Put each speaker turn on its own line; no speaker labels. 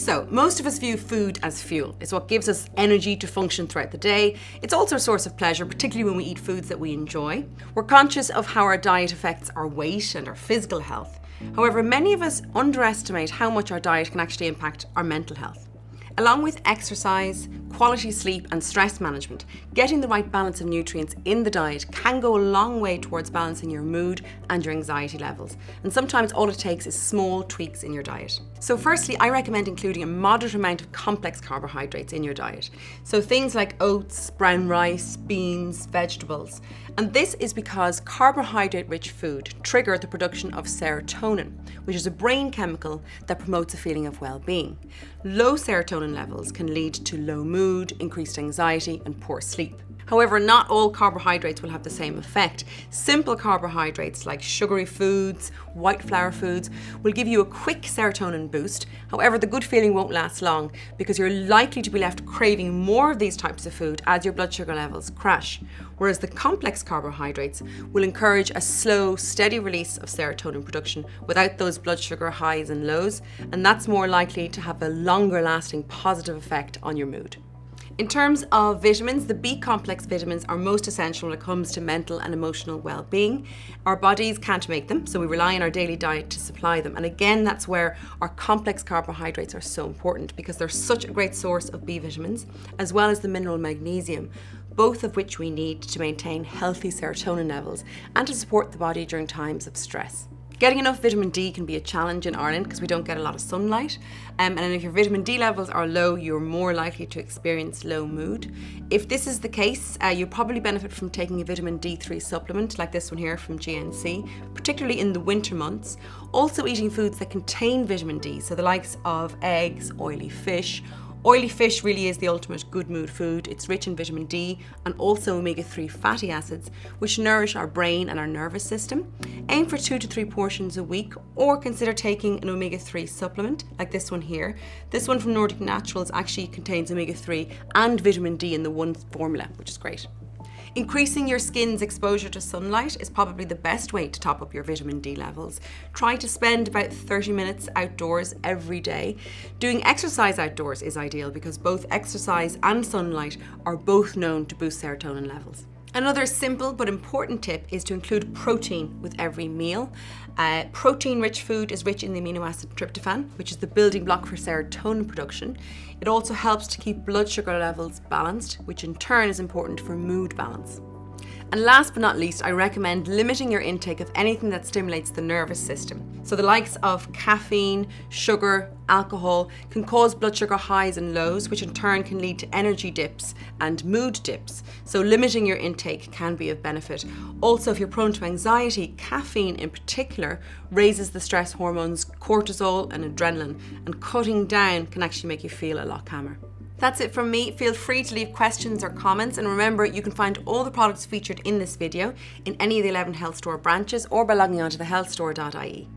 So, most of us view food as fuel. It's what gives us energy to function throughout the day. It's also a source of pleasure, particularly when we eat foods that we enjoy. We're conscious of how our diet affects our weight and our physical health. However, many of us underestimate how much our diet can actually impact our mental health. Along with exercise, quality sleep and stress management, getting the right balance of nutrients in the diet can go a long way towards balancing your mood and your anxiety levels. And sometimes all it takes is small tweaks in your diet. So firstly, I recommend including a moderate amount of complex carbohydrates in your diet. So things like oats, brown rice, beans, vegetables. And this is because carbohydrate-rich food trigger the production of serotonin, which is a brain chemical that promotes a feeling of well-being. Low serotonin levels can lead to low mood, increased anxiety, and poor sleep. However, not all carbohydrates will have the same effect. Simple carbohydrates like sugary foods, white flour foods will give you a quick serotonin boost. However, the good feeling won't last long because you're likely to be left craving more of these types of food as your blood sugar levels crash. Whereas the complex carbohydrates will encourage a slow, steady release of serotonin production without those blood sugar highs and lows, and that's more likely to have a longer lasting positive effect on your mood. In terms of vitamins, the B complex vitamins are most essential when it comes to mental and emotional well-being. Our bodies can't make them, so we rely on our daily diet to supply them. And again, that's where our complex carbohydrates are so important because they're such a great source of B vitamins, as well as the mineral magnesium, both of which we need to maintain healthy serotonin levels and to support the body during times of stress. Getting enough vitamin D can be a challenge in Ireland because we don't get a lot of sunlight. And if your vitamin D levels are low, you're more likely to experience low mood. If this is the case, you'll probably benefit from taking a vitamin D3 supplement like this one here from GNC, particularly in the winter months. Also eating foods that contain vitamin D, so the likes of eggs, oily fish. Oily fish really is the ultimate good mood food. It's rich in vitamin D and also omega-3 fatty acids, which nourish our brain and our nervous system. Aim for 2 to 3 portions a week, or consider taking an omega-3 supplement like this one here. This one from Nordic Naturals actually contains omega-3 and vitamin D in the one formula, which is great. Increasing your skin's exposure to sunlight is probably the best way to top up your vitamin D levels. Try to spend about 30 minutes outdoors every day. Doing exercise outdoors is ideal because both exercise and sunlight are both known to boost serotonin levels. Another simple but important tip is to include protein with every meal. Protein-rich food is rich in the amino acid tryptophan, which is the building block for serotonin production. It also helps to keep blood sugar levels balanced, which in turn is important for mood balance. And last but not least, I recommend limiting your intake of anything that stimulates the nervous system. So the likes of caffeine, sugar, alcohol can cause blood sugar highs and lows, which in turn can lead to energy dips and mood dips. So limiting your intake can be of benefit. Also, if you're prone to anxiety, caffeine in particular raises the stress hormones cortisol and adrenaline, and cutting down can actually make you feel a lot calmer. That's it from me. Feel free to leave questions or comments, and remember you can find all the products featured in this video in any of the 11 Health Store branches or by logging on to thehealthstore.ie.